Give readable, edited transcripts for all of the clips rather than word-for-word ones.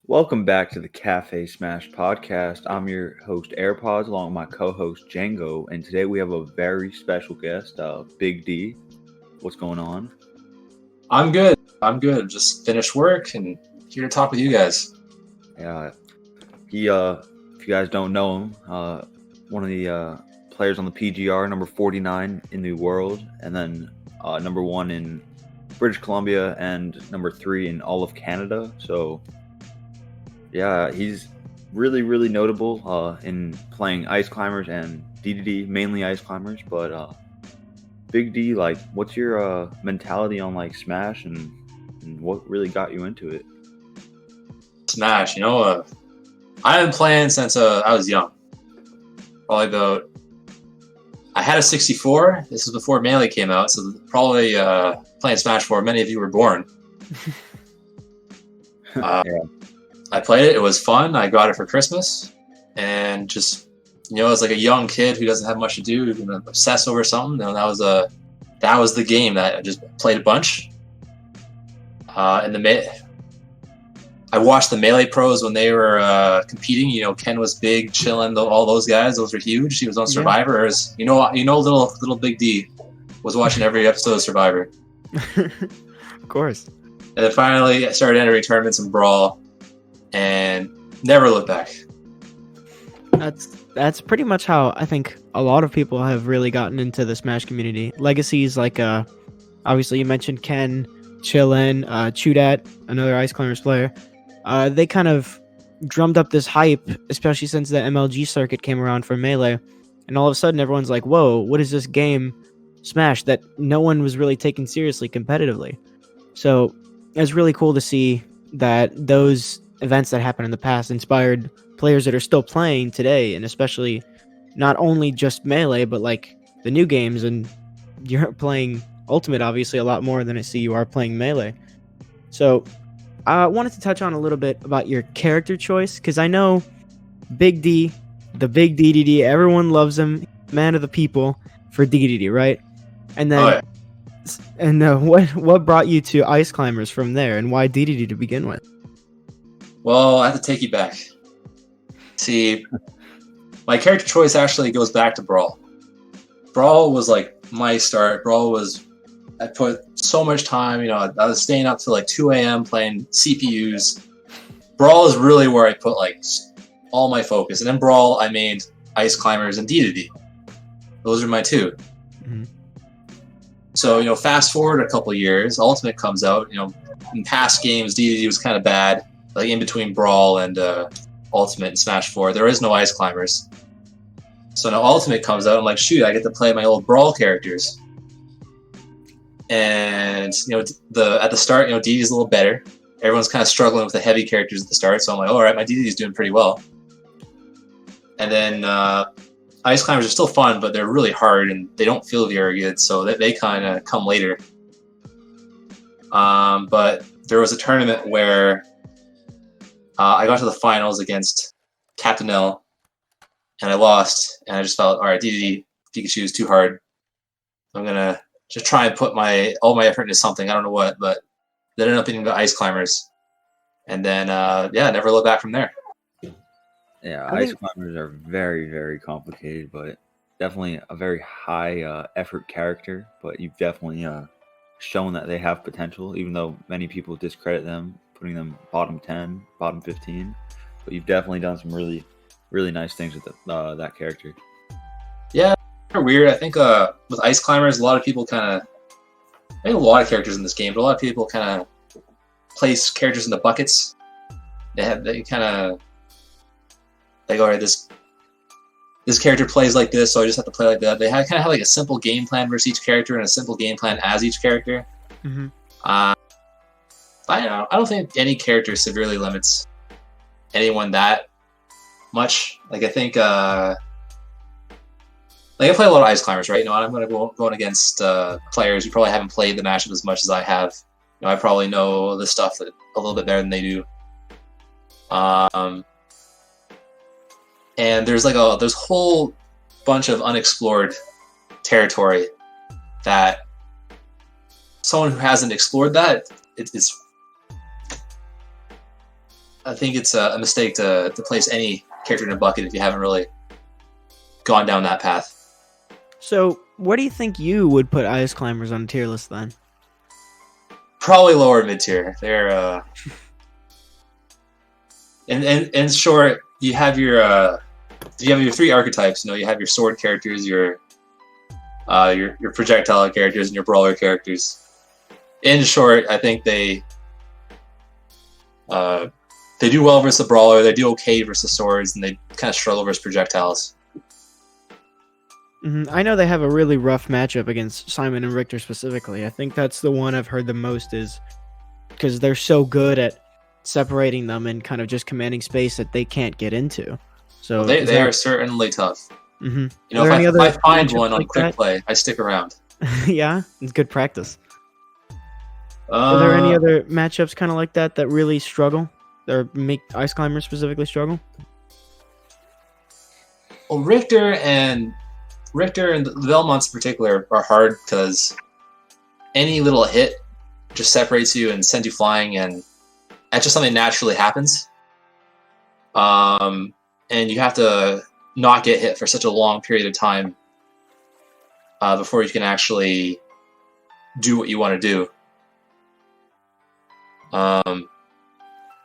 Welcome back to the Cafe Smash podcast. I'm your host AirPods along with my co-host Django, and today we have a very special guest, Big D. What's going on? I'm good. Just finished work and here to talk with you guys. Yeah, if you guys don't know him, one of the players on the PGR, number 49 in the world, and then number one in British Columbia and number three in all of Canada. So yeah, he's really notable in playing ice climbers and DDD, mainly ice climbers. But Big D, like, what's your mentality on like Smash and what really got you into it? Smash, I've been playing since I was young. Probably about. I had a 64. This was before Melee came out, so probably playing Smash before many of you were born. Yeah. I played it. It was fun. I got it for Christmas, and just as like a young kid who doesn't have much to do, who's gonna obsess over something. That was the game that I just played a bunch. I watched the Melee pros when they were competing. Ken was big, chilling. All those guys, those were huge. He was on Survivor. Whereas, little Big D was watching every episode of Survivor. Of course. And then finally, I started entering tournaments in Brawl, and never looked back. That's pretty much how I think a lot of people have really gotten into the Smash community. Legacies like obviously you mentioned Ken, Chillin, Chudat, another Ice Climbers player. They kind of drummed up this hype, especially since the MLG circuit came around for Melee, and all of a sudden everyone's like, "Whoa, what is this game, Smash?" That no one was really taking seriously competitively. So it's really cool to see that those events that happened in the past inspired players that are still playing today, and especially not only just Melee, but like the new games. And you're playing Ultimate obviously a lot more than I see you are playing Melee. So I wanted to touch on a little bit about your character choice, because I know Big D, the Big DDD, everyone loves him, man of the people for DDD, right? And then what brought you to Ice Climbers from there, and why DDD to begin with? Well, I have to take you back. See, my character choice actually goes back to Brawl. Brawl was like my start. I put so much time, I was staying up till like 2 a.m. playing CPUs. Brawl is really where I put like all my focus. And then Brawl, I made Ice Climbers and DDD. Those are my two. Mm-hmm. So, fast forward a couple years, Ultimate comes out. In past games, DDD was kind of bad. Like in between Brawl and Ultimate and Smash 4, there is no Ice Climbers. So now Ultimate comes out, I'm like, shoot, I get to play my old Brawl characters. And at the start, DD is a little better. Everyone's kind of struggling with the heavy characters at the start, so I'm like, all right, my DD is doing pretty well. And then Ice Climbers are still fun, but they're really hard and they don't feel very good, so they kind of come later. But there was a tournament where I got to the finals against Captain L, and I lost, and I just felt, all right, DDD, Pikachu is too hard. I'm going to just try and put all my effort into something. I don't know what, but that ended up being the Ice Climbers. And then, never looked back from there. Yeah, ice climbers are very complicated, but definitely a very high effort character. But you've definitely shown that they have potential, even though many people discredit them, putting them bottom 10, bottom 15. But you've definitely done some really nice things with that character. Yeah, weird. I think with Ice Climbers, a lot of people I think a lot of characters in this game, but a lot of people kind of place characters in the buckets. They kind of like, all right, this character plays like this, so I just have to play like that. They kind of have like a simple game plan versus each character and a simple game plan as each character. Mm-hmm. I don't think any character severely limits anyone that much. Like I think, I play a lot of Ice Climbers, right? I'm going to go going against players who probably haven't played the matchup as much as I have. I probably know the stuff a little bit better than they do. And there's there's a whole bunch of unexplored territory that someone who hasn't explored that, it's I think it's a mistake to place any character in a bucket if you haven't really gone down that path. So, where do you think you would put Ice Climbers on a tier list then? Probably lower mid tier. They're in short, you have your three archetypes. You have your sword characters, your projectile characters, and your brawler characters. In short, I think they do well versus the brawler. They do okay versus swords, and they kind of struggle versus projectiles. I know they have a really rough matchup against Simon and Richter specifically. I think that's the one I've heard the most, is because they're so good at separating them and kind of just commanding space that they can't get into. So well, they are certainly tough. Mm-hmm. If I find one on quick play, I stick around. Yeah, it's good practice. Are there any other matchups kind of like that really struggle, or make Ice Climbers specifically struggle? Well, Richter and the Belmonts in particular are hard because any little hit just separates you and sends you flying, and that's just something that naturally happens. And you have to not get hit for such a long period of time before you can actually do what you want to do.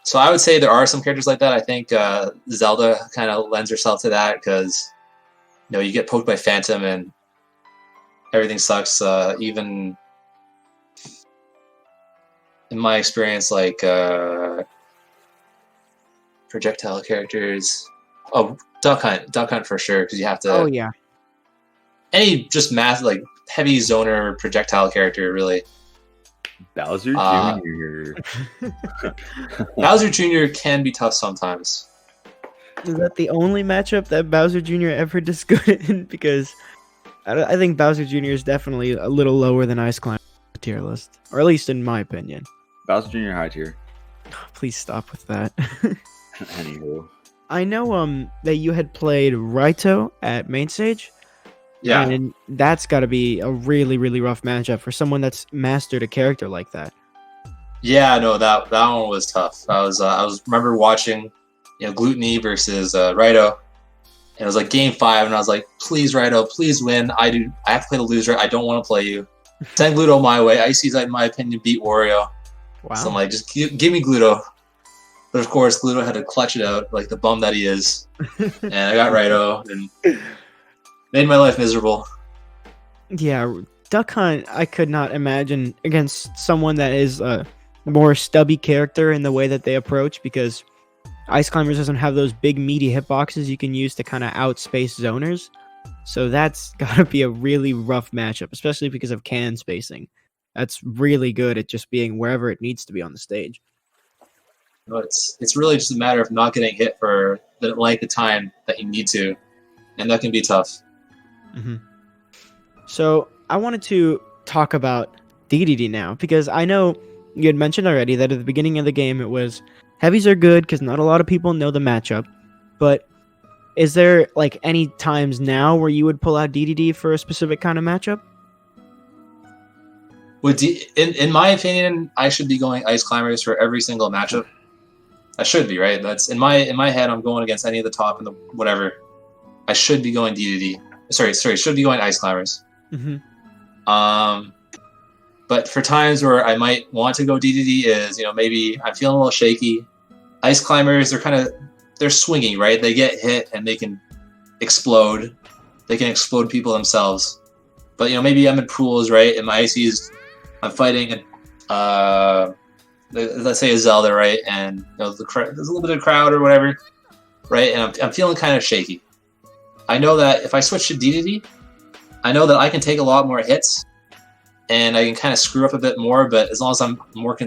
So I would say there are some characters like that. I think Zelda kind of lends herself to that because you get poked by Phantom and everything sucks. Even in my experience, like projectile characters. Oh, Duck Hunt for sure, because you have to. Oh yeah. Any just like heavy zoner projectile character really. Bowser Jr. Bowser Jr. can be tough sometimes. Is that the only matchup that Bowser Jr. ever does good in? Because I think Bowser Jr. is definitely a little lower than Ice Climber tier list, or at least in my opinion. Bowser Jr. high tier. Please stop with that. Anywho, I know that you had played Raito at main stage. Yeah, and that's got to be a really, really rough matchup for someone that's mastered a character like that. Yeah, no, that one was tough. I was remember watching, Gluttony versus Raito, and it was like game 5, and I was like, please Raito, please win. I have to play the loser. I don't want to play you. Send Gluto my way. Icies, in my opinion, beat Wario. Wow. So I'm like, just give me Gluto. But of course, Gluto had to clutch it out like the bum that he is, and I got Raito and made my life miserable. Yeah, Duck Hunt, I could not imagine against someone that is a more stubby character in the way that they approach, because Ice Climbers doesn't have those big meaty hitboxes you can use to kind of outspace zoners. So that's got to be a really rough matchup, especially because of can spacing. That's really good at just being wherever it needs to be on the stage. No, it's really just a matter of not getting hit for the length of time that you need to, and that can be tough. Mm-hmm. So I wanted to talk about DDD now, because I know you had mentioned already that at the beginning of the game it was heavies are good because not a lot of people know the matchup, but is there like any times now where you would pull out DDD for a specific kind of matchup? In my opinion, I should be going Ice Climbers for every single matchup. I should be, right? That's in my head. I'm going against any of the top and the whatever. I should be going DDD. Sorry, should be going Ice Climbers. Mm-hmm. But for times where I might want to go DDD is, maybe I'm feeling a little shaky. Ice Climbers, they're swinging, right? They get hit and they can explode. They can explode people themselves. But maybe I'm in pools, right? In my Icies, I'm fighting let's say a Zelda, right? And there's a little bit of crowd or whatever, right? And I'm feeling kind of shaky. I know that if I switch to DDD, I know that I can take a lot more hits, and I can kind of screw up a bit more. But as long as I'm more,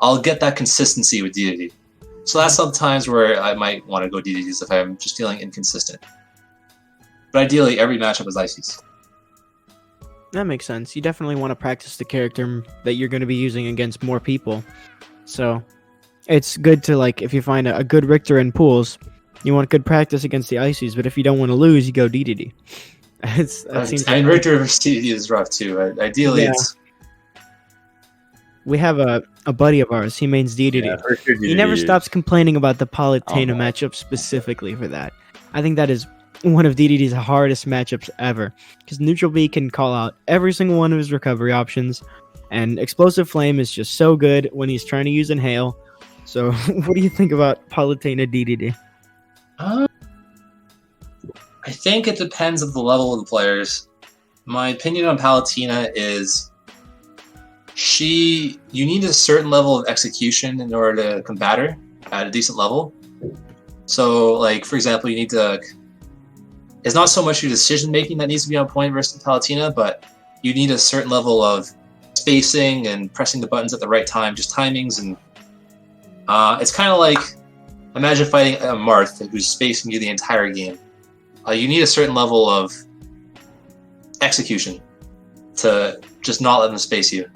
I'll get that consistency with DDD. So that's sometimes where I might want to go DDDs if I'm just feeling inconsistent. But ideally, every matchup is Icies. That makes sense. You definitely want to practice the character that you're going to be using against more people. So it's good to, like, if you find a good Richter in pools, you want good practice against the Icies, but if you don't want to lose, you go DDD. Richter versus DDD is rough too. Ideally, yeah. We have a buddy of ours. He mains DDD. Yeah, for sure. He never DDD stops complaining about the Palutena no. matchup specifically for that. I think that is one of DDD's hardest matchups ever, because Neutral B can call out every single one of his recovery options, and Explosive Flame is just so good when he's trying to use Inhale. So, what do you think about Palutena DDD? I think it depends on the level of the players. My opinion on Palutena is you need a certain level of execution in order to combat her at a decent level. So, like, for example, you need to... It's not so much your decision-making that needs to be on point versus Palutena, but you need a certain level of spacing and pressing the buttons at the right time, just timings. And it's kind of like, imagine fighting a Marth who's spacing you the entire game. You need a certain level of execution to just not let them space you.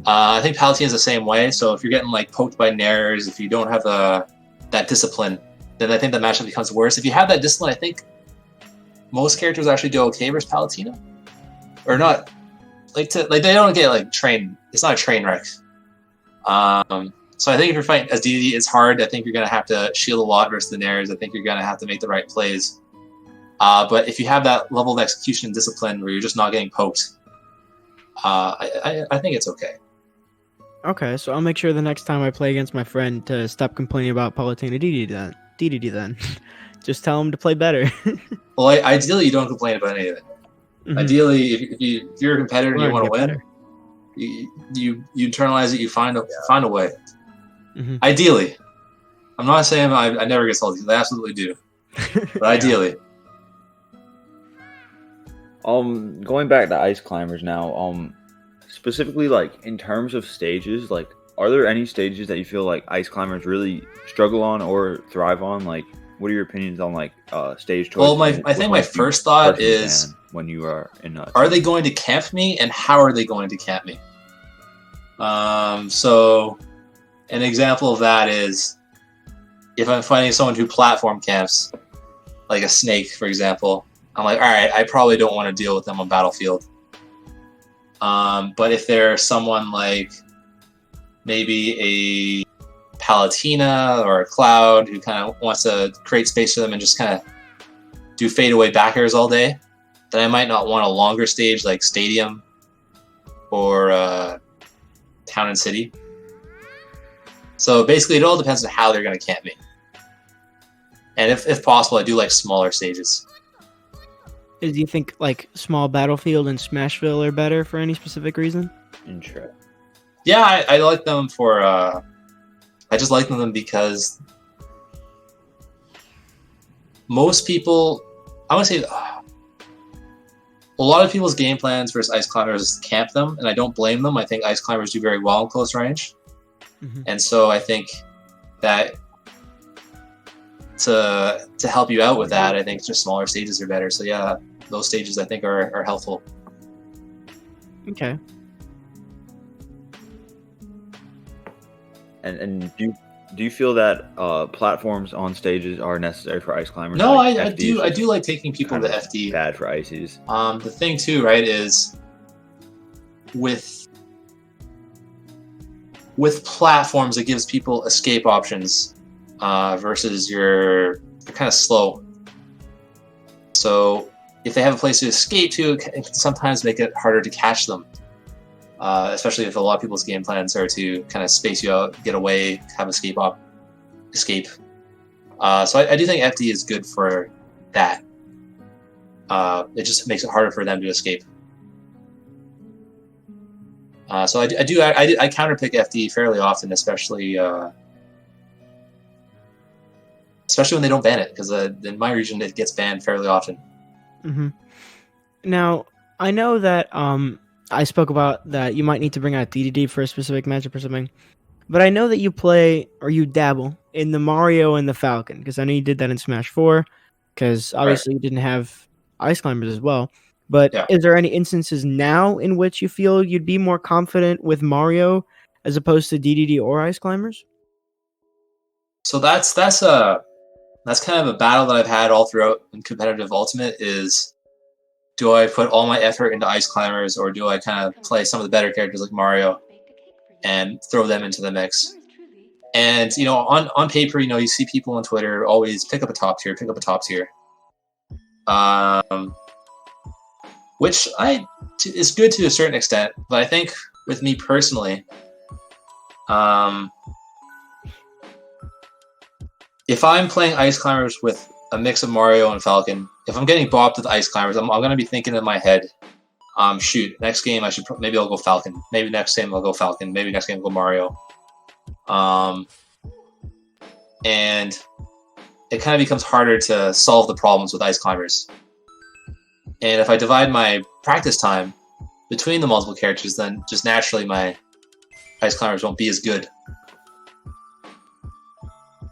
I think Palutena's the same way, so if you're getting like poked by Nairs, if you don't have that discipline, then I think the matchup becomes worse. If you have that discipline, I think most characters actually do okay versus Palutena. Or not, they don't get like trained, it's not a train wreck. So I think if you're fighting as DDD, it's hard. I think you're going to have to shield a lot versus the Nairs. I think you're going to have to make the right plays. But if you have that level of execution and discipline where you're just not getting poked, I think it's okay. Okay, so I'll make sure the next time I play against my friend to stop complaining about Palutena DDD then. Just tell him to play better. Well, ideally, you don't complain about any of it. Mhm. Ideally, if you're a competitor and you Learn want to to get win, better. you internalize it, you find a way. Mhm. Ideally. I'm not saying I never get salty, I absolutely do. But ideally. Going back to Ice Climbers now, specifically like in terms of stages, like are there any stages that you feel like Ice Climbers really struggle on or thrive on? Like, what are your opinions on like stage choice? Well, I think my first thought is, when you are in are they going to camp me, and how are they going to camp me? So an example of that is if I'm fighting someone who platform camps, like a snake, for example, I'm like, all right, I probably don't want to deal with them on Battlefield. But if there's someone like maybe a Palutena or a Cloud who kind of wants to create space for them and just kind of do fadeaway back airs all day, then I might not want a longer stage like Stadium or Town and City. So basically, it all depends on how they're going to camp me. And if possible, I do like smaller stages. Do you think like small Battlefield and Smashville are better for any specific reason? Interesting. Yeah, I like them for... I just like them because most people... I want to say... a lot of people's game plans versus Ice Climbers is to camp them, and I don't blame them. I think Ice Climbers do very well in close range. Mm-hmm. And so I think that to help you out with that, I think just smaller stages are better. So yeah, those stages I think are helpful. Okay. And do you feel that platforms on stages are necessary for Ice Climbers? No, like I do like taking people to FD. Bad for Icies. The thing too, right, is with platforms, it gives people escape options versus you're kind of slow. So if they have a place to escape to, it can sometimes make it harder to catch them. Especially if a lot of people's game plans are to kind of space you out, get away, have escape. So I do think FD is good for that. It just makes it harder for them to escape. So I counterpick FD fairly often, especially when they don't ban it, because in my region it gets banned fairly often. Mm-hmm. Now I know that I spoke about that you might need to bring out DDD for a specific matchup or something, but I know that you play or you dabble in the Mario and the Falcon, because I know you did that in Smash 4, because obviously you didn't have Ice Climbers as well. But is there any instances now in which you feel you'd be more confident with Mario as opposed to DDD or Ice Climbers? So that's kind of a battle that I've had all throughout in competitive Ultimate is, do I put all my effort into Ice Climbers, or do I kind of play some of the better characters like Mario? and throw them into the mix. And on paper, you see people on Twitter always pick up a top tier, which is good to a certain extent. But I think with me personally, if I'm playing Ice Climbers with a mix of Mario and Falcon, if I'm getting bopped with Ice Climbers, I'm going to be thinking in my head, shoot, next game maybe I'll go Falcon. Maybe next game I'll go Falcon. Maybe next game I'll go Mario. And it kind of becomes harder to solve the problems with Ice Climbers. And if I divide my practice time between the multiple characters, then just naturally my Ice Climbers won't be as good.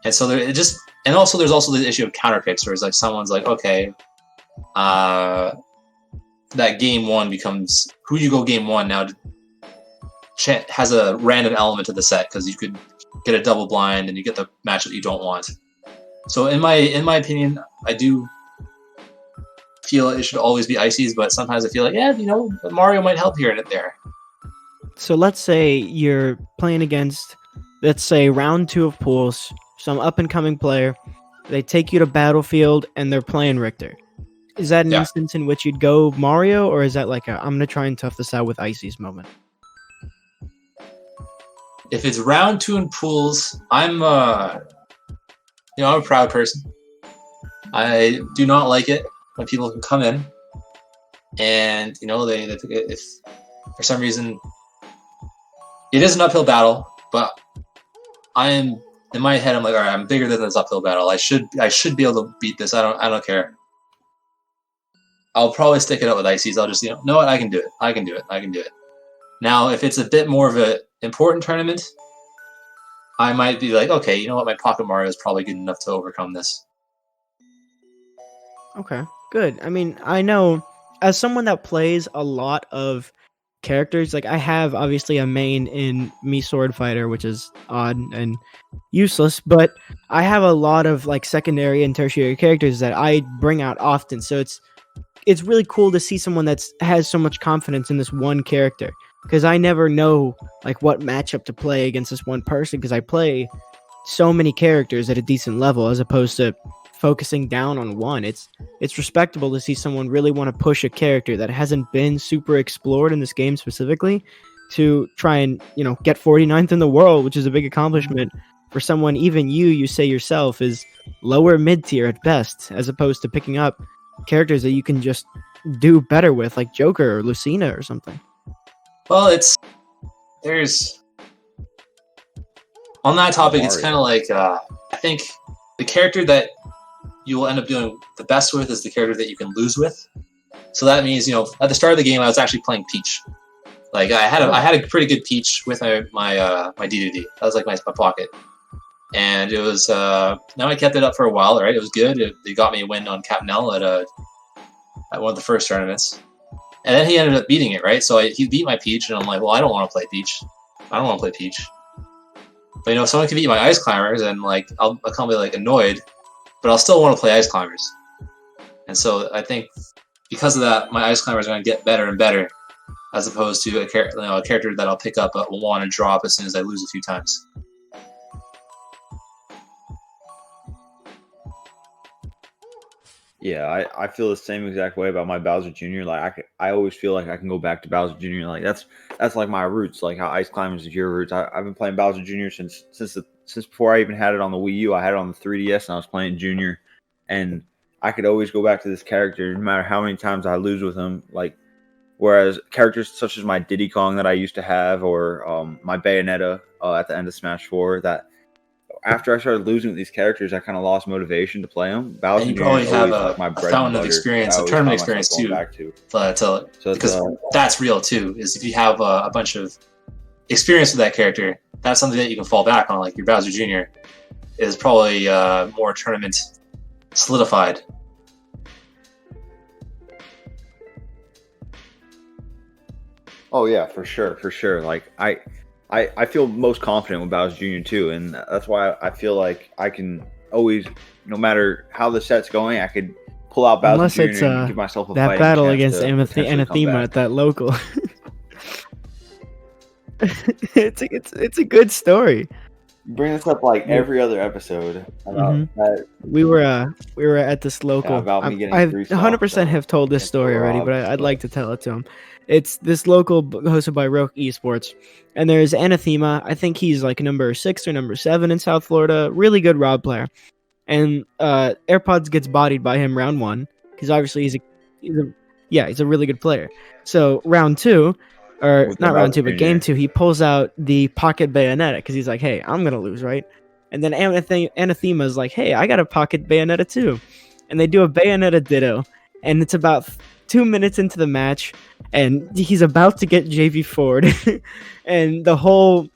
And so there's also the issue of counter picks, where it's like someone's like, okay, that game one becomes who you go game one now has a random element to the set, because you could get a double blind and you get the matchup you don't want. So in my opinion, I do feel it should always be Icies, but sometimes I feel like, Mario might help here and there. So let's say you're playing against, let's say, round 2 of pools, some up-and-coming player. They take you to Battlefield, and they're playing Richter. Is that an instance in which you'd go Mario, or is that like I'm going to try and tough this out with Icies moment? If it's round 2 in pools, I'm a proud person. I do not like it when people can come in and, they if for some reason it is an uphill battle, but in my head, I'm like, all right, I'm bigger than this uphill battle. I should be able to beat this. I don't care. I'll probably stick it out with Icies. I'll just, know what, I can do it. Now, if it's a bit more of an important tournament, I might be like, okay, you know what, my Pocket Mario is probably good enough to overcome this. Okay, good. I mean, I know as someone that plays a lot of characters, like I have obviously a main in Mii Sword Fighter, which is odd and useless, but I have a lot of like secondary and tertiary characters that I bring out often. So it's really cool to see someone that has so much confidence in this one character, because I never know like what matchup to play against this one person, because I play so many characters at a decent level as opposed to focusing down on one. It's respectable to see someone really want to push a character that hasn't been super explored in this game specifically to try and, get 49th in the world, which is a big accomplishment for someone, even you say yourself, is lower mid-tier at best, as opposed to picking up characters that you can just do better with, like Joker or Lucina or something. Well, there's on that topic, it's kind of like, I think the character that you will end up doing the best with is the character that you can lose with. So that means, at the start of the game, I was actually playing Peach. Like I had a pretty good Peach with my DDD. That was like my pocket, and it was. Now I kept it up for a while, right? It was good. It got me a win on Capnell at one of the first tournaments, and then he ended up beating it, right? So he beat my Peach, and I'm like, well, I don't want to play Peach. But someone can beat my Ice Climbers, and like I'll kind of be like annoyed, but I'll still want to play Ice Climbers. And so I think because of that, my Ice Climbers are going to get better and better, as opposed to a character that I'll pick up but will want to drop as soon as I lose a few times. Yeah, I feel the same exact way about my Bowser Jr. Like I always feel like I can go back to Bowser Jr. Like that's like my roots, like how Ice Climbers is your roots. I've been playing Bowser Jr. since before I even had it on the Wii U. I had it on the 3DS and I was playing Junior, and I could always go back to this character no matter how many times I lose with him. Like whereas characters such as my Diddy Kong that I used to have, or my Bayonetta at the end of Smash 4, that after I started losing with these characters, I kind of lost motivation to play them. Bowser and you probably have like my a fountain of experience, a tournament experience too. Because that's real too. Is if you have a bunch of experience with that character, that's something that you can fall back on. Like your Bowser Jr. is probably more tournament solidified. Oh yeah, for sure. Like I feel most confident with Bowser Jr. too, and that's why I feel like I can always, no matter how the set's going, I could pull out Bowser Unless Jr. it's and give myself a that fighting battle chance against to potentially come Anathema back. at that local. It's a good story. Bring this up like Yeah. every other episode about Mhm. that. We were at this local. about me getting I three 100% stocks, have told this against story already, Rob, but I'd but- like to tell it to him. It's this local hosted by Roke Esports, and there's Anathema. I think he's like number 6 or number 7 in South Florida. Really good Rob player, and AirPods gets bodied by him round 1 because obviously he's a really good player. So round 2, or With not the round Rob 2, but game Jr.. 2, he pulls out the pocket Bayonetta because he's like, hey, I'm gonna lose, right? And then Anathema is like, hey, I got a pocket Bayonetta too. And they do a Bayonetta ditto. And it's about 2 minutes into the match. And he's about to get JV forward. And the whole,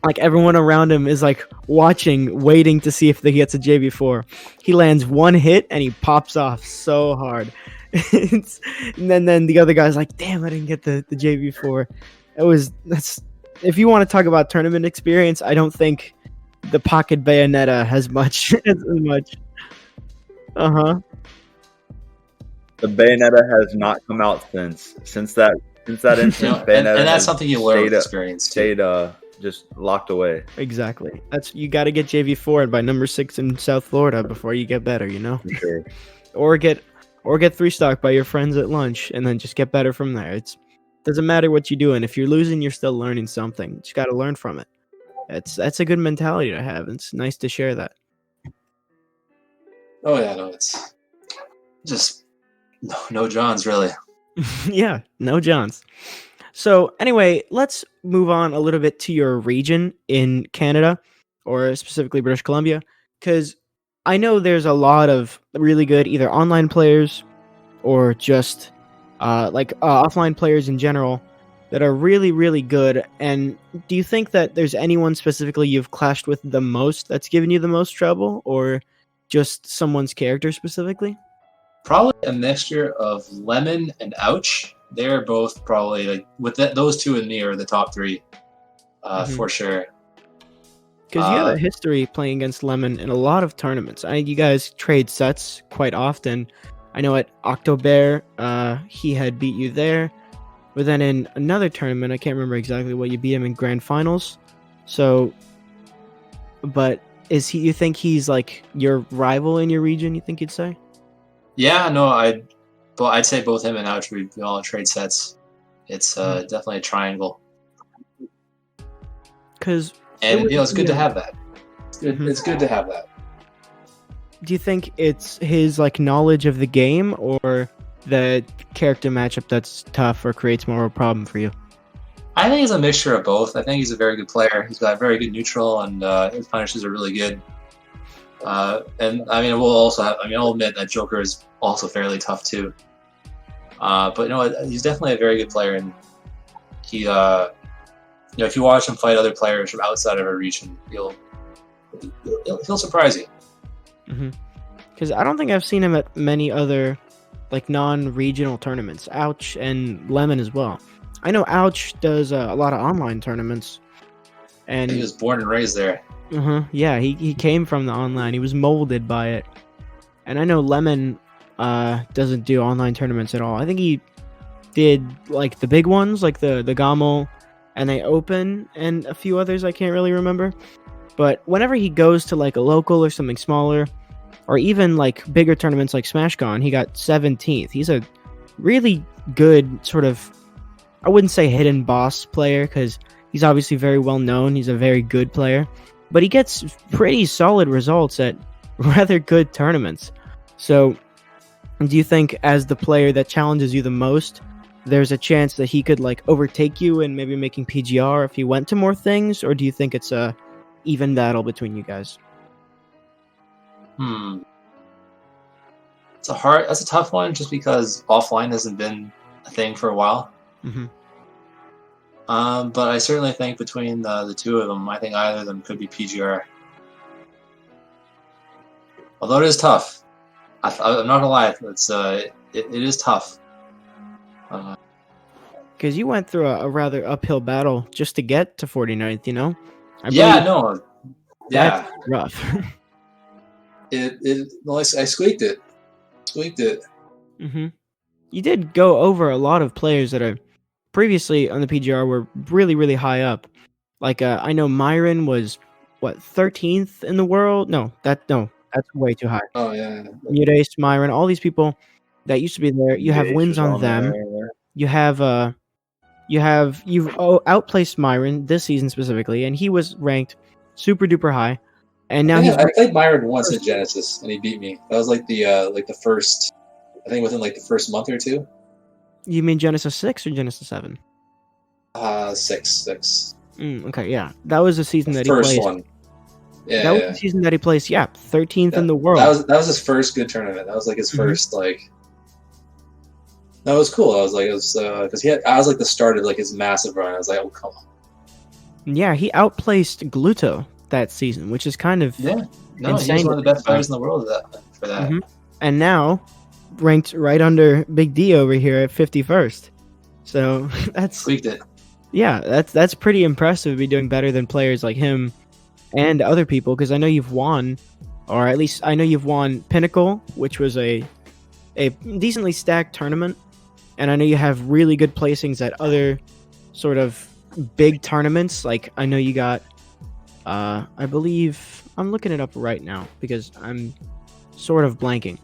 like, everyone around him is like watching, waiting to see if he gets a JV4. He lands one hit and he pops off so hard. And then the other guy's like, damn, I didn't get the JV4. That's if you want to talk about tournament experience, I don't think the pocket Bayonetta has much as much. Uh-huh. The Bayonetta has not come out since that instance. You know, Bayonetta and that's has something you learn with stayed- experience too. stayed just locked away. Exactly. That's you got to get JV4 by number 6 in South Florida before you get better, you know? For sure. Or get 3 stock by your friends at lunch and then just get better from there. It doesn't matter what you're doing. If you're losing, you're still learning something. You just got to learn from it. That's a good mentality to have. It's nice to share that. Oh yeah, no, it's just no Johns really. Yeah, no Johns. So anyway, let's move on a little bit to your region in Canada, or specifically British Columbia, because I know there's a lot of really good either online players or just offline players in general that are really, really good. And do you think that there's anyone specifically you've clashed with the most that's given you the most trouble, or just someone's character specifically? Probably a mixture of Lemon and Ouch. They're both probably like those two and me are the top 3 for sure. Because you have a history playing against Lemon in a lot of tournaments. You guys trade sets quite often. I know at October, he had beat you there. But then in another tournament, I can't remember exactly what, you beat him in grand finals. So, but you think he's like your rival in your region, you think you'd say? Yeah, no, I'd say both him and Ouch, we all trade sets. It's definitely a triangle. Because it's good to have that. It's good to have that. Do you think it's his like knowledge of the game or the character matchup that's tough or creates more of a problem for you? I think it's a mixture of both. I think he's a very good player. He's got very good neutral, and his punishes are really good. And I mean, I'll admit that Joker is also fairly tough too. But he's definitely a very good player, and he, if you watch him fight other players from outside of our region, he'll surprise you. Because I don't think I've seen him at many other like non-regional tournaments. Ouch and Lemon as well. I know Ouch does a lot of online tournaments, and he was born and raised there. Yeah, he came from the online. He was molded by it. And I know Lemon doesn't do online tournaments at all. I think he did like the big ones, like the Gamo and the Open and a few others I can't really remember. But whenever he goes to like a local or something smaller, or even like bigger tournaments like SmashCon, he got 17th. He's a really good sort of, I wouldn't say hidden boss player, because he's obviously very well known. He's a very good player, but he gets pretty solid results at rather good tournaments. So do you think as the player that challenges you the most, there's a chance that he could like overtake you and maybe making PGR if he went to more things? Or do you think it's a even battle between you guys? That's a tough one, just because offline hasn't been a thing for a while. But I certainly think between the two of them, I think either of them could be PGR. Although it is tough. I'm not gonna lie, it is tough. Because you went through a rather uphill battle just to get to 49th, you know? Yeah. That's rough. I squeaked it. You did go over a lot of players that are previously on the PGR were really, really high up. Like I know Myron was what 13th in the world. No, that's way too high. Oh yeah. Mudace, Myron, all these people that used to be there. You have Jace wins was on them. there. You've outplaced Myron this season specifically, and he was ranked super duper high. And now he's I played Myron once in Genesis, and he beat me. That was like the first, I think within like the first month or two. You mean Genesis 6 or Genesis 7? 6. Okay, yeah. That was the season that he First placed. one. Yeah, That was the season that he placed, 13th in the world. That was his first good tournament. That was like his first like. That was cool. I was like, it was because I was like the start of like his massive run. I was like, oh come on. Yeah, he outplaced Gluto that season, which is kind of No, insane he's one of the to best think players in the world for that. Mhm. And now ranked right under Big D over here at 51st. So that's Tweaked it. yeah, that's pretty impressive to be doing better than players like him and other people, because I know you've won, or at least I know you've won Pinnacle, which was a decently stacked tournament, and I know you have really good placings at other sort of big tournaments. Like I know you got I believe I'm looking it up right now because I'm sort of blanking.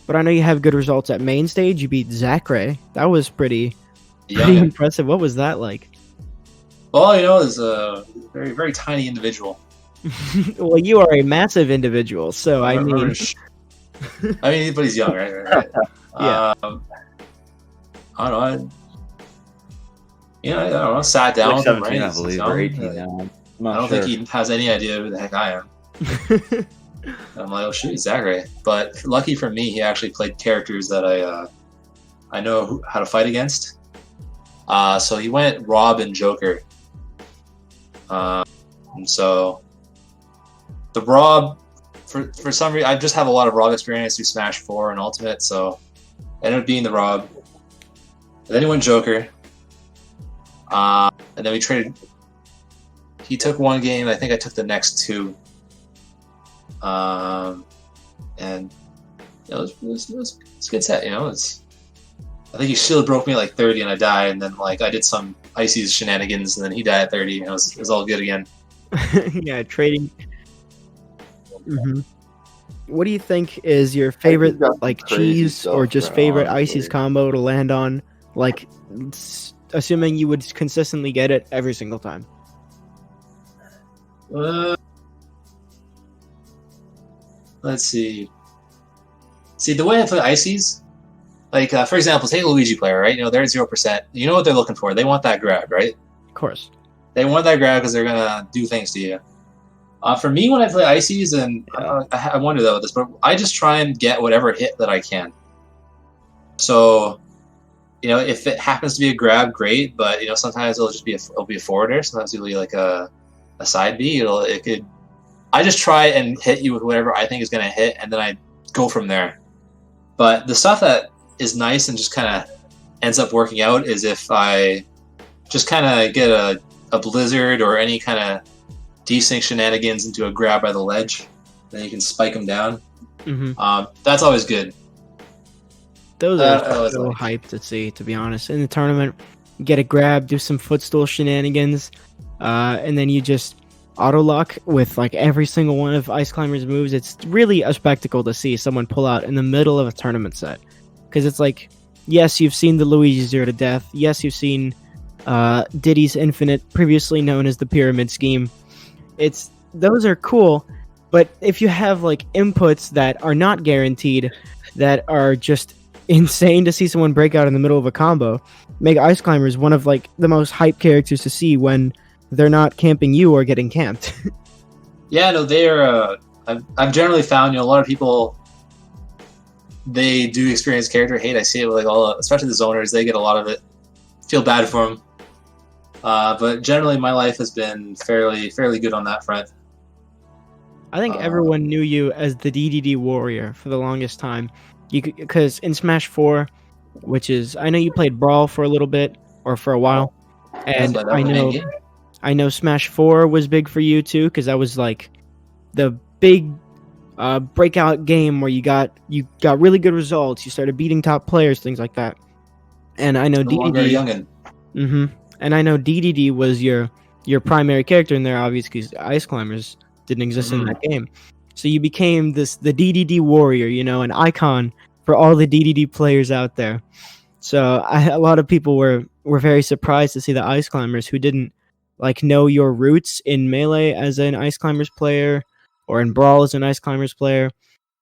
But I know you have good results at main stage. You beat Zachary. That was pretty impressive. What was that like? Well, it's a very, very tiny individual. Well, you are a massive individual, so I mean, but he's young, right? Yeah. I don't know. I don't know. Sat down Like with him, 17, right? I He's believe, young. or 18 now. I'm not I don't sure. think he has any idea who the heck I am. I'm like, oh shoot, he's Zachary. But lucky for me, he actually played characters that I know how to fight against. So he went Rob and Joker. And so the Rob, for some reason, I just have a lot of Rob experience through Smash 4 and Ultimate, so I ended up being the Rob. And then he went Joker. And then we traded. He took one game. I think I took the next two. And it was a good set. I think he shield broke me at like 30, and I died. And then like I did some Icies shenanigans, and then he died at 30. And it was all good again. Yeah, trading. Mm-hmm. What do you think is your favorite, like, cheese or just favorite Icies combo to land on? Like, assuming you would consistently get it every single time. Let's see. See, the way I play Icies, like, for example, say a Luigi player, right? They're at 0%. You know what they're looking for. They want that grab, right? Of course. They want that grab because they're going to do things to you. For me, when I play Icies, and I wonder about this, but I just try and get whatever hit that I can. So, if it happens to be a grab, great. But sometimes it'll be a forwarder. Sometimes it'll be like a side B. I just try and hit you with whatever I think is going to hit, and then I go from there. But the stuff that is nice and just kind of ends up working out is if I just kind of get a blizzard or any kind of desync shenanigans into a grab by the ledge, then you can spike them down. Mm-hmm. That's always good. Those are so hyped to see, to be honest. In the tournament, get a grab, do some footstool shenanigans, and then you just auto lock with like every single one of Ice Climber's moves. It's really a spectacle to see someone pull out in the middle of a tournament set, because it's like, yes, you've seen the Luigi Zero to Death. Yes, you've seen Diddy's Infinite, previously known as the Pyramid Scheme. Those are cool, but if you have like inputs that are not guaranteed, that are just insane to see someone break out in the middle of a combo, make Ice Climbers one of like the most hype characters to see when they're not camping you or getting camped. Yeah, no, they're. I've generally found a lot of people, they do experience character hate. I see it with like especially the zoners. They get a lot of it. Feel bad for them. But generally, my life has been fairly good on that front. I think everyone knew you as the DDD warrior for the longest time. Because in Smash 4, which is, I know you played Brawl for a little bit or for a while, and I know Smash 4 was big for you too, because that was like the big breakout game where you got really good results. You started beating top players, things like that. And I know DDD. And I know DDD was your primary character in there, obviously, because Ice Climbers didn't exist in that game. So you became the DDD warrior, you know, an icon for all the DDD players out there. So a lot of people were very surprised to see the Ice Climbers who didn't like know your roots in Melee as an Ice Climbers player or in Brawl as an Ice Climbers player.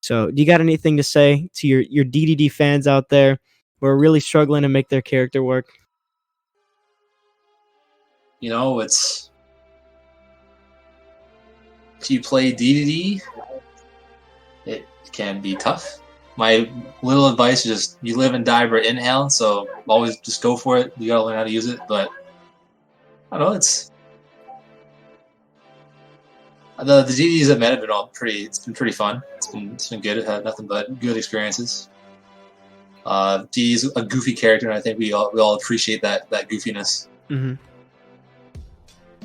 So do you got anything to say to your DDD fans out there who are really struggling to make their character work? You know, it's if you play DDD, it can be tough. My little advice is just you live and die by inhale, so always just go for it. You gotta learn how to use it, but I don't know, it's the DDDs I've met have been all pretty. It's been pretty fun. It's been good. I've had nothing but good experiences. DD's a goofy character, and I think we all appreciate that goofiness.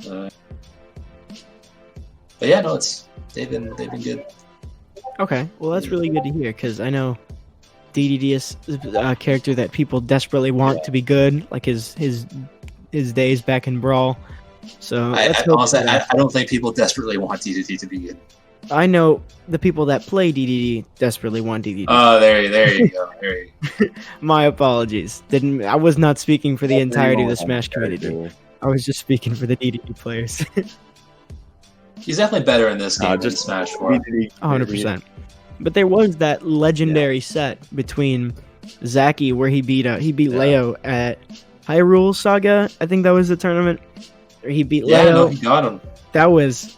But yeah, no, they've been good. Okay, well that's really good to hear because I know DDD is a character that people desperately want to be good, like his days back in Brawl. So I don't think people desperately want DDD to be good. I know the people that play DDD desperately want DDD. Oh, there you go. My apologies. I was not speaking for the entirety of the Smash community. I was just speaking for the DDD players. He's definitely better in this game than Smash 4. 100%. But there was that legendary set between Zaki where he beat Leo at Hyrule Saga. I think that was the tournament. Or he beat Leo. No, he got him. That's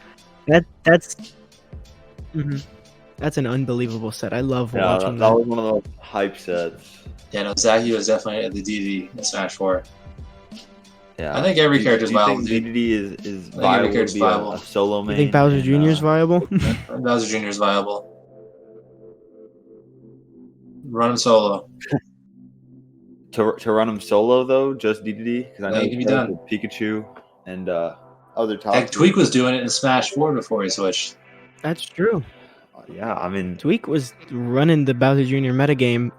that's an unbelievable set. I love watching that. That was one of those hype sets. Yeah, no, Zaki was definitely the DDD in Smash 4. Yeah, I think every character is viable. DDD is viable to be a solo main. You think Bowser Jr. is viable? Bowser Jr. is viable. Run him solo. To run him solo though, just DDD because I know it can be done. Pikachu and other top. Heck, Tweak was doing it in Smash 4 before he switched. That's true. Yeah, I mean, Tweak was running the Bowser Jr. metagame,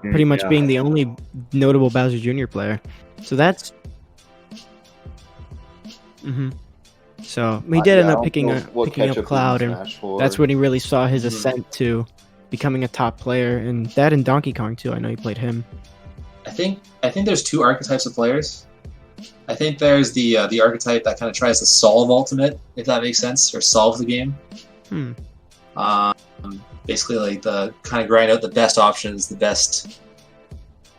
pretty much being the only notable Bowser Jr. player. So that's. So he did end up picking up Cloud, and that's when he really saw his ascent to becoming a top player. And that and Donkey Kong too. I know he played him. I think there's two archetypes of players. I think there's the archetype that kind of tries to solve Ultimate, if that makes sense, or solve the game. Basically, like the kind of grind out the best options, the best,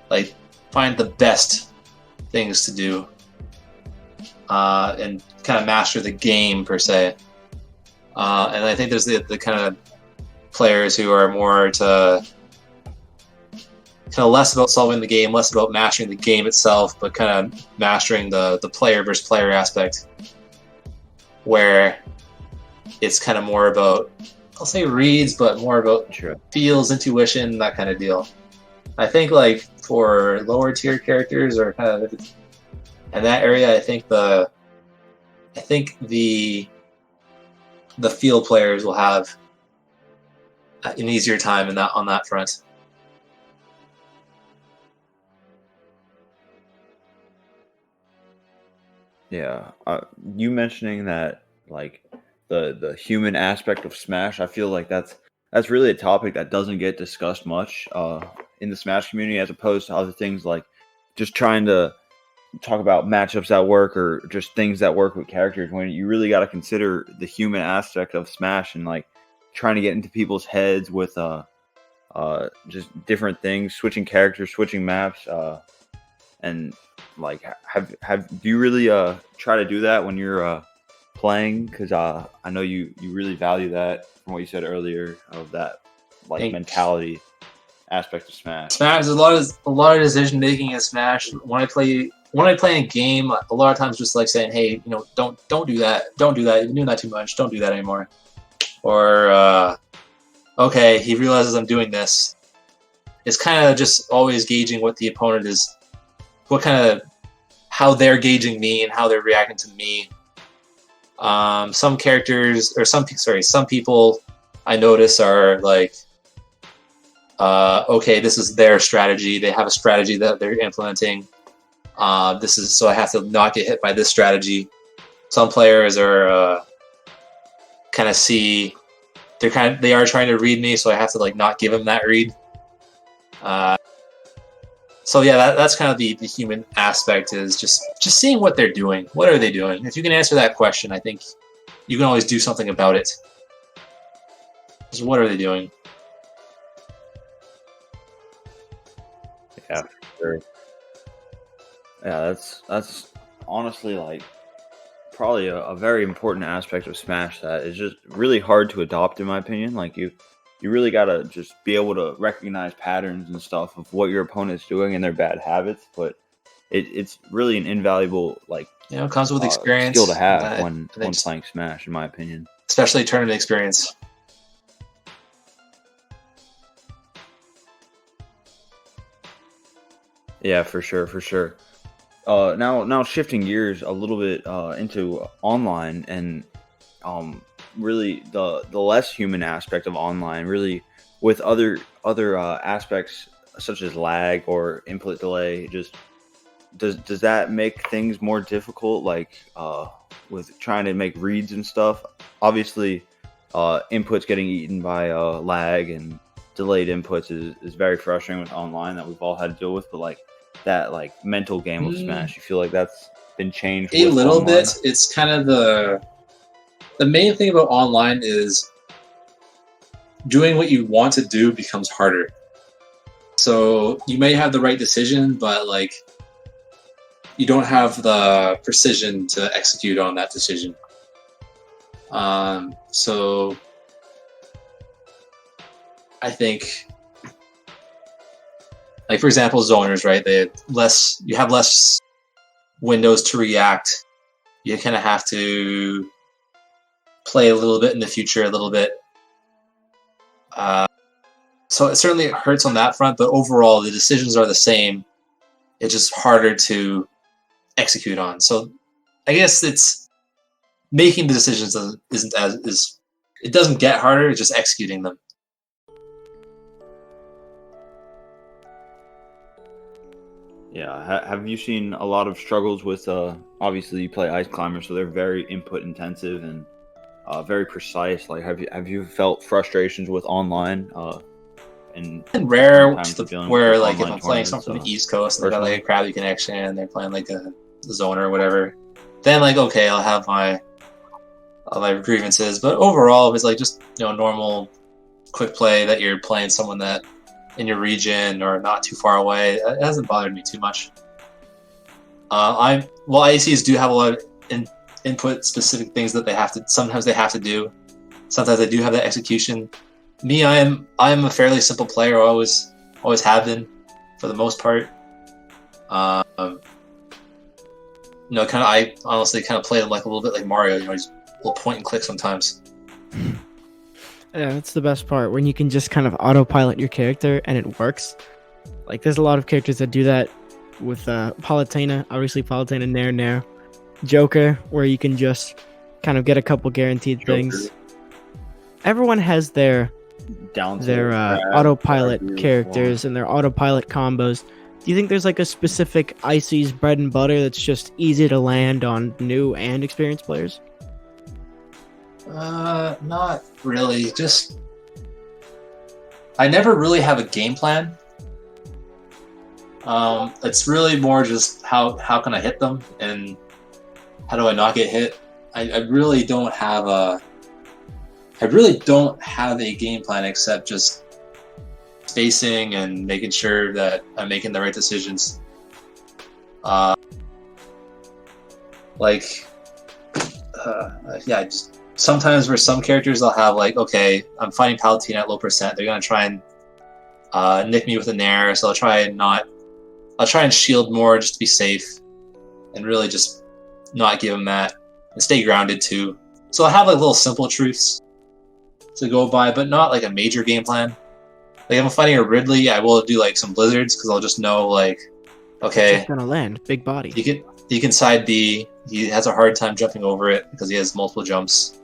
like find the best things to do, and kind of master the game per se. And I think there's the kind of players who are more to kind of less about solving the game, less about mastering the game itself, but kind of mastering the player versus player aspect, where it's kind of more about, I'll say reads, but more about feels, intuition, that kind of deal. I think like for lower tier characters or kind of in that area, I think the field players will have an easier time on that front. Yeah, you mentioning that like the human aspect of Smash, I feel like that's really a topic that doesn't get discussed much in the Smash community, as opposed to other things like just trying to talk about matchups that work or just things that work with characters. When you really got to consider the human aspect of Smash and like trying to get into people's heads with just different things, switching characters, switching maps, and like do you really try to do that when you're playing? Because I know you really value that from what you said earlier of that like mentality aspect of Smash. There's a lot of decision making in Smash. When I play a game, a lot of times just like saying, hey, you know, don't do that, you've been doing that too much, don't do that anymore. Or okay, he realizes I'm doing this. It's kind of just always gauging what the opponent is, how they're gauging me and how they're reacting to me. Some people I notice are like, okay, this is their strategy. They have a strategy that they're implementing. This is so I have to not get hit by this strategy. Some players are kind of see they are trying to read me, so I have to like not give them that read. So yeah, that's kind of the human aspect, is just seeing what they're doing. What are they doing? If you can answer that question, I think you can always do something about it. Just what are they doing? Yeah, for sure. Yeah, that's honestly like probably a very important aspect of Smash that is just really hard to adopt, in my opinion. Like you really gotta just be able to recognize patterns and stuff of what your opponent's doing and their bad habits. But it's really an invaluable like It comes with experience. skill to have when playing Smash, in my opinion. Especially tournament experience. Yeah, for sure, for sure. Now shifting gears a little bit into online and really the less human aspect of online, really with other aspects such as lag or input delay. Just does that make things more difficult? Like with trying to make reads and stuff. Obviously, inputs getting eaten by lag and delayed inputs is very frustrating with online that we've all had to deal with. But like that like mental game of Smash, you feel like that's been changed a with little online? bit. It's kind of the main thing about online is doing what you want to do becomes harder. So you may have the right decision, but like you don't have the precision to execute on that decision. So I think, like for example, zoners, right? You have less windows to react. You kind of have to play a little bit in the future, a little bit. So it certainly hurts on that front, but overall the decisions are the same. It's just harder to execute on. So I guess it's making the decisions it doesn't get harder, it's just executing them. Yeah, have you seen a lot of struggles with? Obviously, you play Ice Climber, so they're very input intensive and very precise. Like, have you felt frustrations with online? And rare dealing where with like if online I'm playing tournaments, something from the East Coast and they got personally? like a crappy connection, they're playing like a zoner or whatever, then like okay, I'll have my grievances. But overall, if it's like just know, normal quick play that you're playing someone that in your region or not too far away, it hasn't bothered me too much. Icies do have a lot of input specific things that sometimes they have to do. Sometimes they do have that execution. Me, I am a fairly simple player. Always have been, for the most part. I honestly kind of play like a little bit like Mario. Just a little point and click sometimes. Yeah, that's the best part, when you can just kind of autopilot your character and it works. Like, there's a lot of characters that do that with Palutena, obviously Palutena, Nair, Joker, where you can just kind of get a couple guaranteed things. Everyone has their autopilot characters and their autopilot combos. Do you think there's like a specific Icies bread and butter that's just easy to land on new and experienced players? Not really. Just I never really have a game plan. It's really more just how can I hit them and how do I not get hit. I really don't have a game plan except just spacing and making sure that I'm making the right decisions. Just sometimes for some characters I'll have like, okay, I'm fighting Palutena at low percent. They're gonna try and nick me with a Nair, so I'll try and shield more just to be safe, and really just not give them that, and stay grounded too. So I have like little simple truths to go by, but not like a major game plan. Like if I'm fighting a Ridley, I will do like some blizzards because I'll just know like, okay, It's gonna land, big body. He can side B. He has a hard time jumping over it because he has multiple jumps.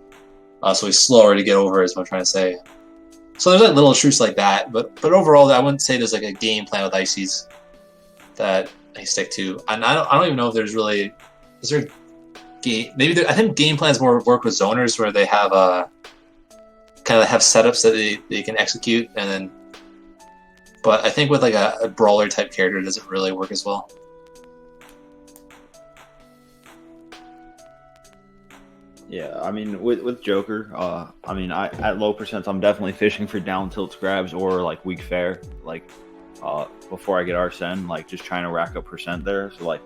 So he's slower to get over, is what I'm trying to say. So there's like little truths like that, but overall, I wouldn't say there's like a game plan with Icies that I stick to. And I don't even know if there's really is there game maybe there, I think game plans more work with zoners where they have kind of have setups that they can execute and then. But I think with like a brawler type character, it doesn't really work as well. Yeah, I mean, with Joker, I mean, at low percents, I'm definitely fishing for down tilts grabs or like weak fair, like before I get Arsene, like just trying to rack up percent there. So like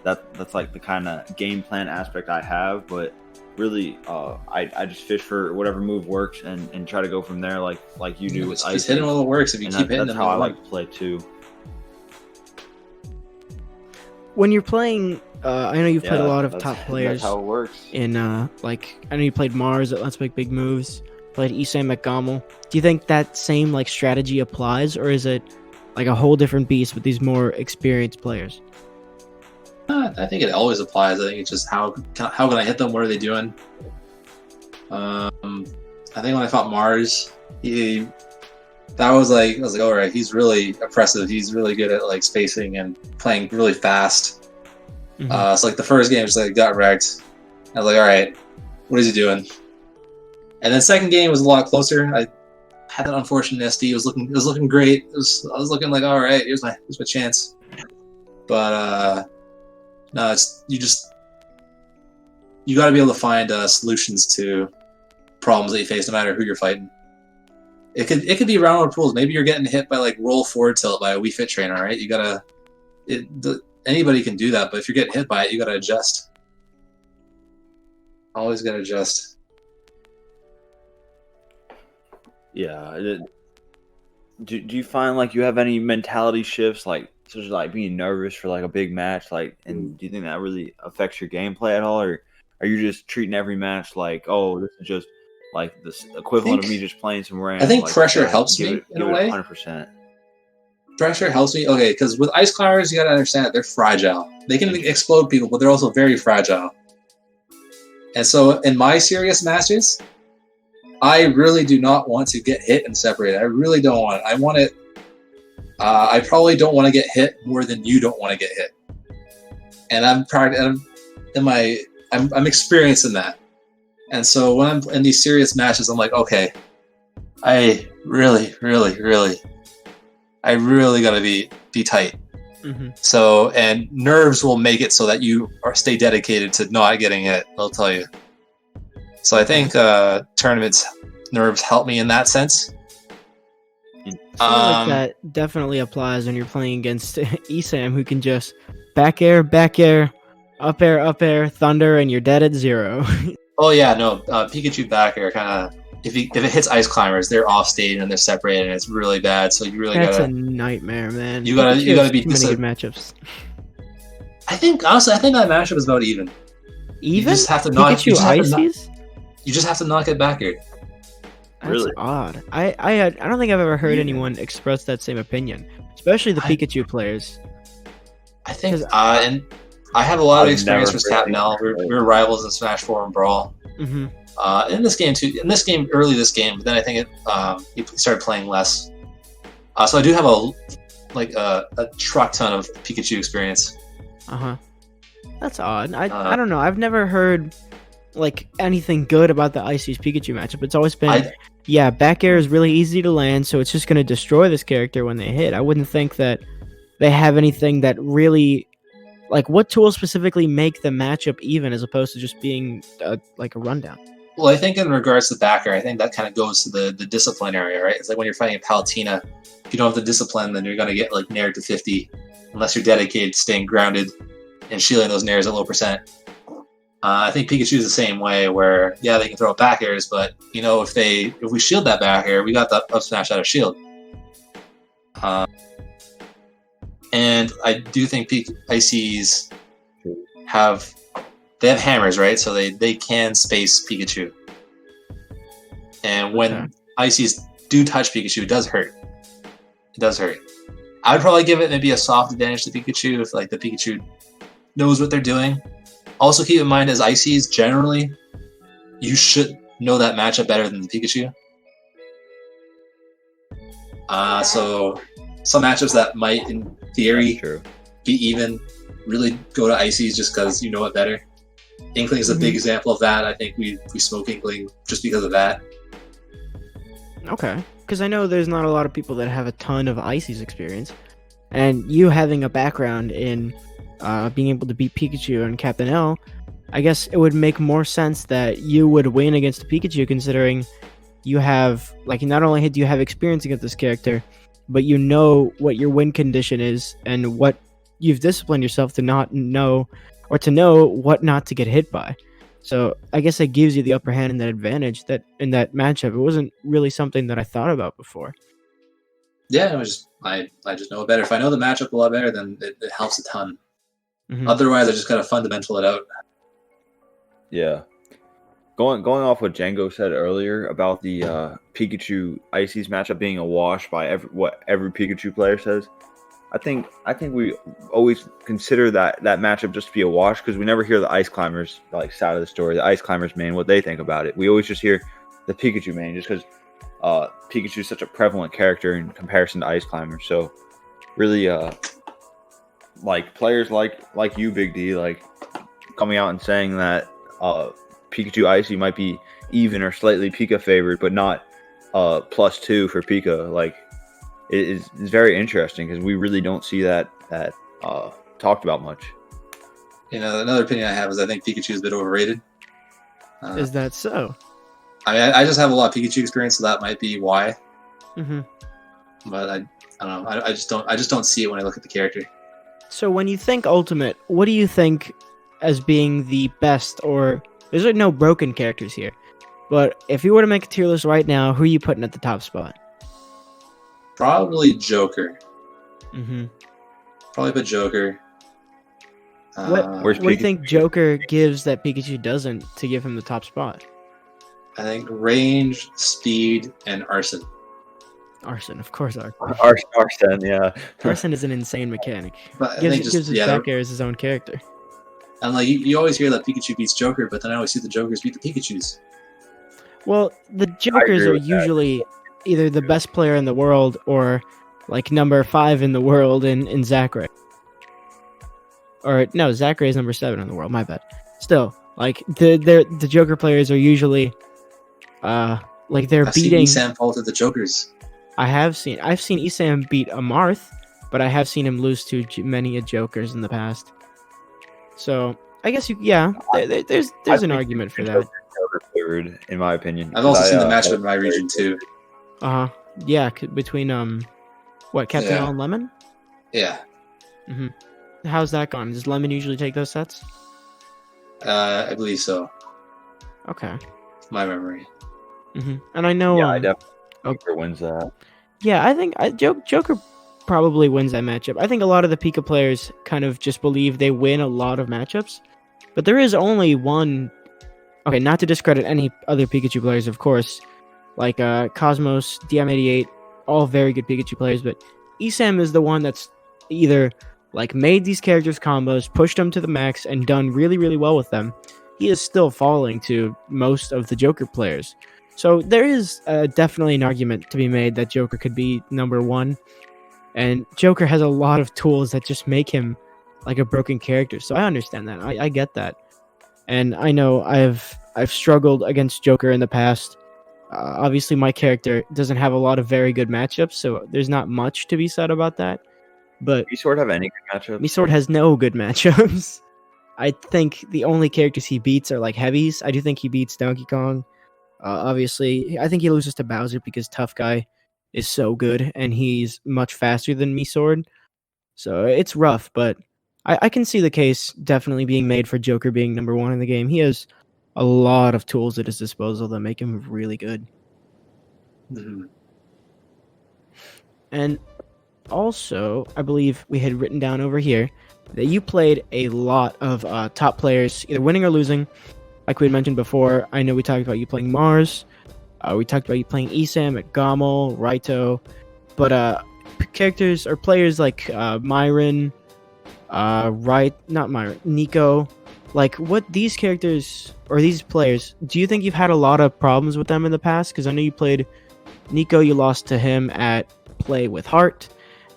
that's like the kind of game plan aspect I have, but really, I just fish for whatever move works and try to go from there, like you do with Just Icies. hitting all the works if you And keep hitting that's them. how I like to play too. When you're playing, I know you've played a lot of that's- top players. That's how it works. In like, I know you played Mars at Let's Make Big Moves, played Icies McGommel. Do you think that same like strategy applies, or is it like a whole different beast with these more experienced players? I think it always applies. I think it's just how can I hit them? What are they doing? I think when I fought Mars, I was like, all right, he's really oppressive. He's really good at like spacing and playing really fast. Mhm. So like the first game, just like got wrecked. I was like, all right, what is he doing? And then second game was a lot closer. I had that unfortunate SD. It was looking great. I was looking like, all right, here's my chance. But no, you got to be able to find solutions to problems that you face, no matter who you're fighting. It could be round pools. Maybe you're getting hit by like roll forward tilt by a Wii Fit trainer, right? You gotta. Anybody can do that, but if you're getting hit by it, you gotta adjust. Always gotta adjust. Yeah. Do you find like you have any mentality shifts, like such as like being nervous for like a big match, like, and do you think that really affects your gameplay at all, or are you just treating every match like, oh, this is just like this equivalent of me just playing some random? I think like, pressure helps me in give a it way. 100%. Pressure helps me. Okay, because with ice climbers, you gotta understand that they're fragile. They can explode people, but they're also very fragile. And so, in my serious matches, I really do not want to get hit and separated. I really don't want it. I want it. I probably don't want to get hit more than you don't want to get hit. And I'm experiencing that. And so when I'm in these serious matches, I'm like, okay, I really gotta be tight. Mm-hmm. So, and nerves will make it so that you stay dedicated to not getting hit. I'll tell you. So I think tournaments nerves help me in that sense. I feel like that definitely applies when you're playing against Esam, who can just back air, up air, thunder, and you're dead at 0. Oh yeah, no, Pikachu back air kind of. If it hits ice climbers, they're off stage and they're separated, and it's really bad. So you really That's gotta. a nightmare, man. You gotta be too many good matchups. I think honestly, that matchup is about even. Even You just have to not. Pikachu Icies? You just have to not get back aired. That's Really? odd. I don't think I've ever heard anyone express that same opinion, especially the Pikachu players. I think, and I have a lot of I've experience never with Tapnell. We were rivals in Smash 4 and Brawl. Mm-hmm. In this game too. In this game, early this game, but then I think he started playing less. So I do have a truck ton of Pikachu experience. That's odd. I don't know. I've never heard like anything good about the Icies Pikachu matchup. It's always been back air is really easy to land, so it's just going to destroy this character when they hit. I wouldn't think that they have anything that really, like, what tools specifically make the matchup even as opposed to just being like a rundown. Well, I think in regards to back air, I think that kind of goes to the discipline area, right? It's like when you're fighting a Palutena, if you don't have the discipline, then you're going to get like nair to 50 unless you're dedicated to staying grounded and shielding those nairs at low percent. I think Pikachu is the same way, where they can throw back airs, but if we shield that back air, we got the up smash out of shield. And I do think Icies have hammers, right? So they can space Pikachu. And when Icies do touch Pikachu, it does hurt. It does hurt. I would probably give it maybe a soft advantage to Pikachu if like the Pikachu knows what they're doing. Also keep in mind, as Icies, generally, you should know that matchup better than the Pikachu. So some matchups that might, in theory, be even. Really go to Icies just because you know it better. Inkling is a big Mhm. example of that. I think we smoke Inkling just because of that. Okay, because I know there's not a lot of people that have a ton of Ices experience, and you having a background in being able to beat Pikachu and Captain L, I guess it would make more sense that you would win against Pikachu, considering you have not only do you have experience against this character, but you know what your win condition is and what you've disciplined yourself to not know, or to know what not to get hit by. So I guess it gives you the upper hand and that advantage that in that matchup. It wasn't really something that I thought about before. Yeah, it was just, I just know it better. If I know the matchup a lot better, then it helps a ton. Mhm. Otherwise, I just gotta fundamental it out. Yeah. Going off what Django said earlier about the Pikachu Ices matchup being a wash by what every Pikachu player says, I think we always consider that matchup just to be a wash because we never hear the Ice Climbers side of the story, the Ice Climbers main, what they think about it. We always just hear the Pikachu main just because Pikachu is such a prevalent character in comparison to Ice Climbers. So really, players like you, Big D, coming out and saying that Pikachu Icy might be even or slightly Pika favored, but not +2 for Pika. It is very interesting because we really don't see that talked about much. Another opinion I have is I think Pikachu is a bit overrated. Is that so? I mean, I just have a lot of Pikachu experience, so that might be why. Mm-hmm. But I don't know. I just don't see it when I look at the character. So when you think Ultimate, what do you think as being the best, or there's no broken characters here, but if you were to make a tier list right now, who are you putting at the top spot? Probably Joker. Mm-hmm. Probably put Joker. What do you think Joker gives that Pikachu doesn't to give him the top spot? I think range, speed, and arson. Arson, of course. Arson, yeah. Arson is an insane mechanic. But I Gives think his back air as his own character. And you always hear that Pikachu beats Joker, but then I always see the Jokers beat the Pikachus. Well, the Jokers are usually either the best player in the world or number 5 in the world in Zachary. Or no, Zachary is number 7 in the world. My bad. Still, the Joker players are usually they're beating. Sam fall to the Jokers. I've seen Isam beat Amarth, but I have seen him lose to many a Jokers in the past. So I guess there's an argument for that. Joker favored, in my opinion. I've also seen the matchup in my region too. Yeah, between Captain L and Lemon. Yeah. Mm-hmm. How's that gone? Does Lemon usually take those sets? I believe so. Okay. My memory. Mm-hmm. And I know. I definitely think Joker wins that. Yeah, I think Joker probably wins that matchup. I think a lot of the Pika players kind of just believe they win a lot of matchups, but there is only one. Okay, not to discredit any other Pikachu players, of course, like Cosmos, DM88, all very good Pikachu players, but Isam is the one that's either made these characters combos, pushed them to the max, and done really, really well with them. He is still falling to most of the Joker players. So there is definitely an argument to be made that Joker could be number 1. And Joker has a lot of tools that just make him a broken character. So I understand that. I get that. And I know I've struggled against Joker in the past. Obviously, my character doesn't have a lot of very good matchups, so there's not much to be said about that. But Meesword have any good matchups? Meesword has no good matchups. I think the only characters he beats are heavies. I do think he beats Donkey Kong. Obviously, I think he loses to Bowser because Tough Guy is so good and he's much faster than Meesword. So it's rough, but I can see the case definitely being made for Joker being number 1 in the game. He has a lot of tools at his disposal that make him really good. Mm-hmm. And also, I believe we had written down over here that you played a lot of top players, either winning or losing. Like we had mentioned before, I know we talked about you playing Mars. We talked about you playing Isam at Gommel, Raito. But characters or players like Myron, not Myron, Nico. What these characters or these players, do you think you've had a lot of problems with them in the past? Because I know you played Nico, you lost to him at Play with Heart,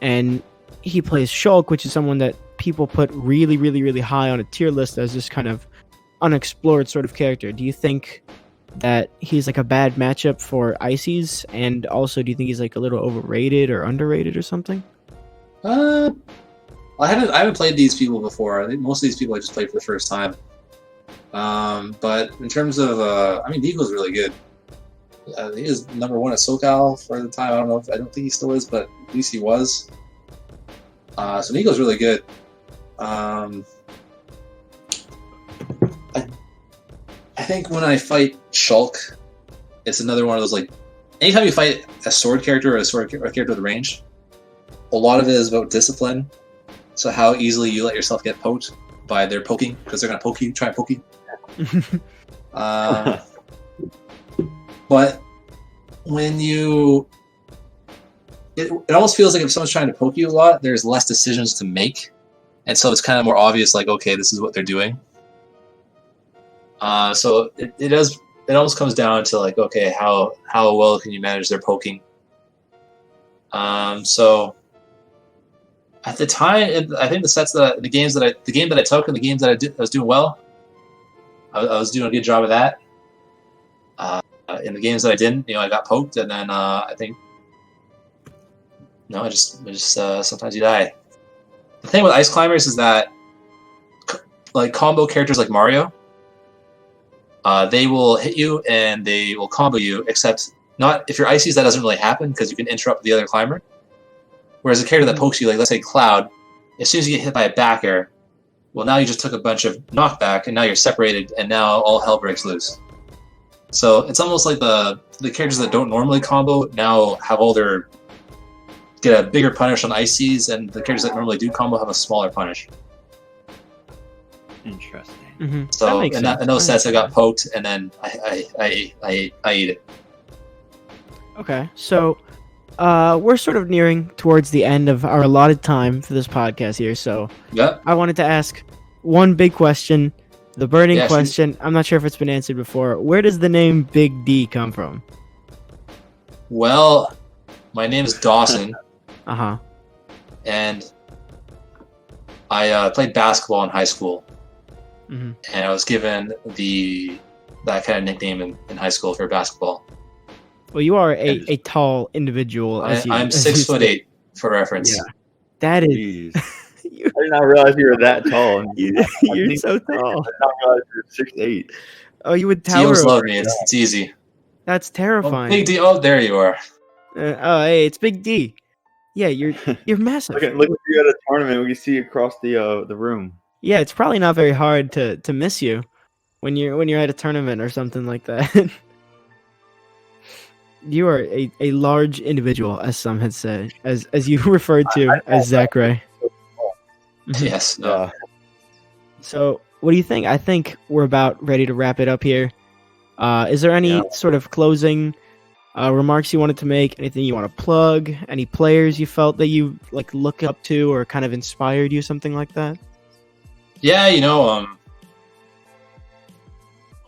and he plays Shulk, which is someone that people put really, really, really high on a tier list as this kind of unexplored sort of character. Do you think that he's like a bad matchup for Icies? And also, do you think he's like a little overrated or underrated or something? I haven't played these people before. I think most of these people I just played for the first time. But in terms of, I mean, Nico's really good. He is number one at SoCal for the time. I don't think he still is, but at least he was. So Nico's really good. I think when I fight Shulk, it's another one of those, like, anytime you fight a sword character or a character with range, a lot of it is about discipline. So how easily you let yourself get poked by their poking, because they're going to poke you, try and poke you. But when you... It almost feels like if someone's trying to poke you a lot, there's less decisions to make. And so it's kind of more obvious, like, okay, this is what they're doing. So it almost comes down to, like, okay, how well can you manage their poking? So at the time, I think the game that I took and the games that I was doing well, I was doing a good job of that. In the games that I didn't, I got poked, and then I think I just sometimes you die. The thing with Ice Climbers is that, like, combo characters like Mario, they will hit you and they will combo you, except not if you're Icies, that doesn't really happen because you can interrupt the other climber. Whereas a character that pokes you, like, let's say Cloud, as soon as you get hit by a back air, well, now you just took a bunch of knockback and now you're separated and now all hell breaks loose. So it's almost like the characters that don't normally combo now have get a bigger punish on Icies, and the characters that normally do combo have a smaller punish. Interesting. Mm-hmm. So in those sets, I got poked, and then I eat it. Okay, so we're sort of nearing towards the end of our allotted time for this podcast here. So yeah, I wanted to ask one big question, the burning question. Sure. I'm not sure if it's been answered before. Where does the name Big D come from? Well, my name is Dawson. Uh-huh. And I played basketball in high school. Mm-hmm. And I was given that kind of nickname in high school for basketball. Well, you are a tall individual. I'm 6'8" for reference. Yeah. That is... Jeez. I did not realize you were that tall. You're so tall. I did not realize you were 6'8". Oh, you would tower Teals over love me. It's easy. That's terrifying. Big D. Oh, there you are. Hey, it's Big D. Yeah, you're massive. Look at you at a tournament. We can see across the room. Yeah, it's probably not very hard to miss you when you're at a tournament or something like that. You are a large individual, as some had said, as you referred to as Zach Ray. Yes. No. So, what do you think? I think we're about ready to wrap it up here. Is there any sort of closing remarks you wanted to make? Anything you want to plug? Any players you felt that you like look up to or kind of inspired you? Something like that? Yeah, I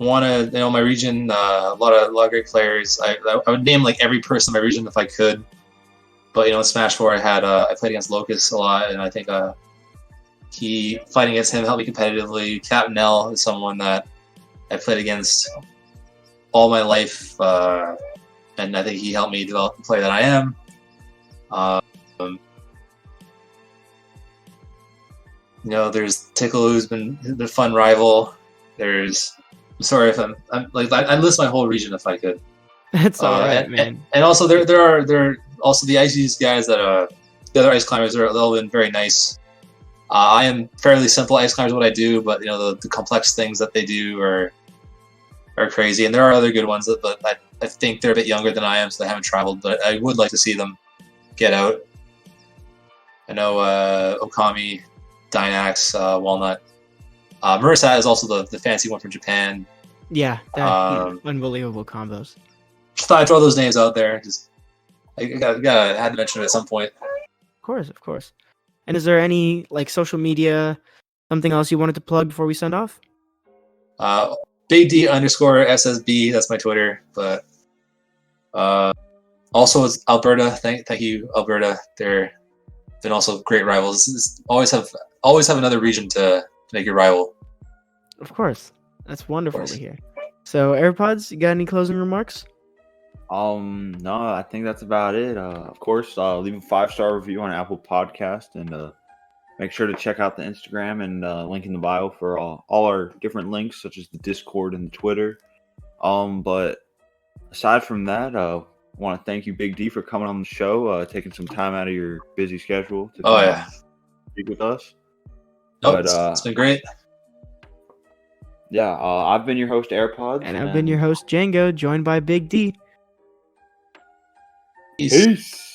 want to, my region, a lot of great players. I would name like every person in my region if I could, but in Smash 4 I played against Locust a lot, and I think fighting against him helped me competitively. Captain L is someone that I played against all my life, and I think he helped me develop the player that I am. There's Tickle, who's been the fun rival. I'm sorry if I'm like I list my whole region if I could. That's all right, man. And also there are also the Icies guys that the other ice climbers are all been very nice. I am fairly simple ice climbers what I do, but the complex things that they do are crazy, and there are other good ones but I think they're a bit younger than I am, so they haven't traveled. But I would like to see them get out. I know Okami, Dynax, Walnut. Murasat is also the fancy one from Japan. Yeah, unbelievable combos. Just thought I'd throw those names out there. Just I had to mention it at some point. Of course. And is there any like social media, something else you wanted to plug before we send off? Big D _SSB. That's my Twitter. But also it's Alberta. Thank you, Alberta. They're been also great rivals. Always have always have another region to make your rival. Of course. That's wonderful course. to hear. So, AirPods, you got any closing remarks? No, I think that's about it. Of course, leave a 5-star review on Apple Podcast, and make sure to check out the Instagram and link in the bio for all our different links, such as the Discord and the Twitter. But aside from that, I want to thank you, Big D, for coming on the show, taking some time out of your busy schedule to come Oh yeah, and speak with us. nope, But it's been great. yeah, I've been your host, AirPods, And I've been your host, Django, joined by Big D. Peace. Peace.